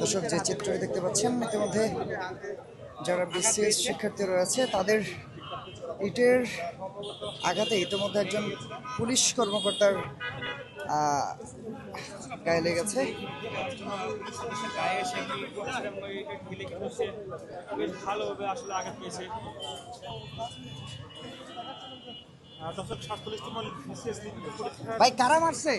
দর্শক, যে চিত্রটি দেখতে পাচ্ছেন ইতিমধ্যে যারা বিসিএস শিক্ষার্থী রয়েছে তাদের ইটের আঘাতে ইতিমধ্যে একজন পুলিশ কর্মকর্তার গায়ে লেগেছে। ভাই কারা মারছে?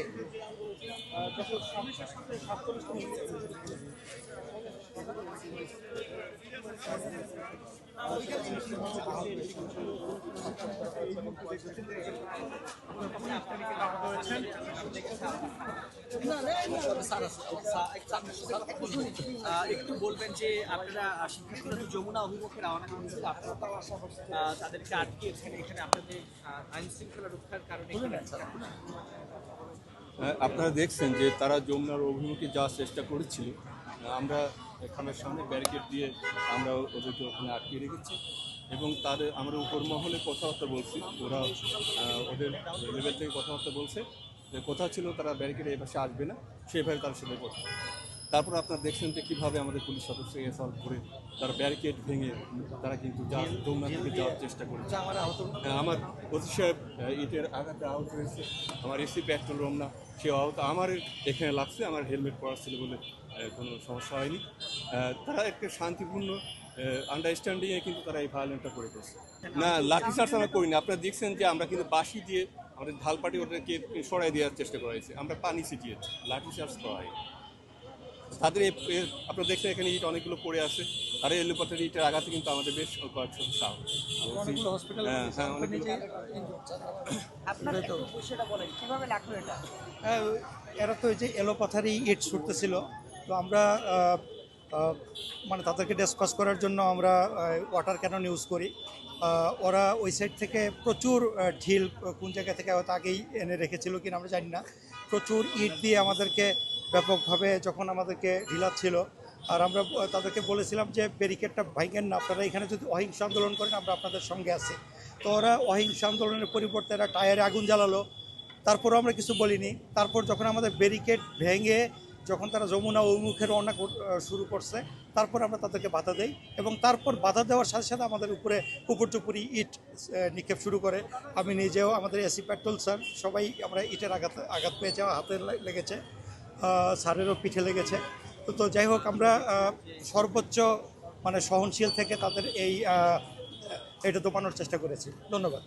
একটু বলবেন যে আপনারা শিক্ষার্থীরা তো যমুনা অভিমুখে রওনা করেছিল, আপনারা তাদেরকে আটকিয়েছেন এখানে আপনাদের আইন শৃঙ্খলা রক্ষার কারণে। আপনারা দেখছেন যে তারা যমুনার অভিমুখে যাওয়ার চেষ্টা করেছিল। আমরা এখানের সামনে ব্যারিকেড দিয়ে আমরা ওদেরকে ওখানে আটকে রেখেছি এবং তাদের আমরা উপর মহলে কথাবার্তা বলছি। ওরা ওদের লেভেল থেকে কথাবার্তা বলছে যে কোথাও ছিল তারা ব্যারিকেডে এই পাশে আসবে না, সেভাবে তার সাথে কথা। তারপর আপনারা দেখছেন যে কীভাবে আমাদের পুলিশ সদস্য এসআল করে তারা ব্যারিকেড ভেঙে তারা কিন্তু যমুনা থেকে যাওয়ার চেষ্টা করেছে। আমার ওসি সাহেব ইটের আঘাতে আহত হয়েছে, আমার এসি পেট্রোল রমনা সে আহত, আমার এখানে লাগছে, আমার হেলমেট পরা ছিল বলে কোনো সমস্যা হয়নি। তারা একটা শান্তিপূর্ণ আন্ডারস্ট্যান্ডিংয়ে কিন্তু তারা এই ভায়োলেন্সটা করে করছে। না, লাঠিচার্জ আমরা করিনি। আপনারা দেখছেন যে আমরা কিন্তু বাঁশি দিয়ে আমাদের ঢালপাটি ওদেরকে সরাই দেওয়ার চেষ্টা করা হয়েছে, আমরা পানি ছিটিয়েছি, লাঠিচার্জ করা হয়। তাদের আপনারা দেখছেন এখানে ইট অনেকগুলো পড়ে আছে, আর এলোপাতার ইটের আঘাতে কিন্তু আমাদের বেশ কয়েকশো সাহ। এরা তো যে এলোপাথারি ইট ছুটতেছিল, তো আমরা মানে তাদেরকে ডিসকাস করার জন্য আমরা ওয়াটার ক্যানন ইউজ করি। ওরা ওই সাইড থেকে প্রচুর ঢিল কোন জায়গা থেকে হয়তো আগেই এনে রেখেছিল কিনা আমরা জানি না, প্রচুর ইট দিয়ে আমাদেরকে ব্যাপকভাবে যখন আমাদেরকে ঢিলাচ্ছিল। আর আমরা তাদেরকে বলেছিলাম যে ব্যারিকেডটা ভাঙেন না, আপনারা এখানে যদি অহিংস আন্দোলন করেন আমরা আপনাদের সঙ্গে আছি। তো ওরা অহিংস আন্দোলনের পরিবর্তে এরা টায়ারে আগুন জ্বালালো, তারপরও আমরা কিছু বলিনি। তারপর যখন আমাদের ব্যারিকেড ভেঙে যখন তারা যমুনা অভিমুখে রওনা শুরু করছে, তারপর আমরা তাদেরকে বাধা দেই এবং তারপর বাধা দেওয়ার সাথে সাথে আমাদের উপরে উপর্যুপুরি ইট নিক্ষেপ শুরু করে। আমি নিজেও, আমাদের এসি পেট্রোল স্যার, সবাই আমরা ইটের আঘাত পেয়েছে, হাতে লেগেছে, স্যারেরও পিঠে লেগেছে। তো যাই হোক, আমরা সর্বোচ্চ মানে সহনশীল থেকে তাদের এটা দমানোর চেষ্টা করেছি। ধন্যবাদ।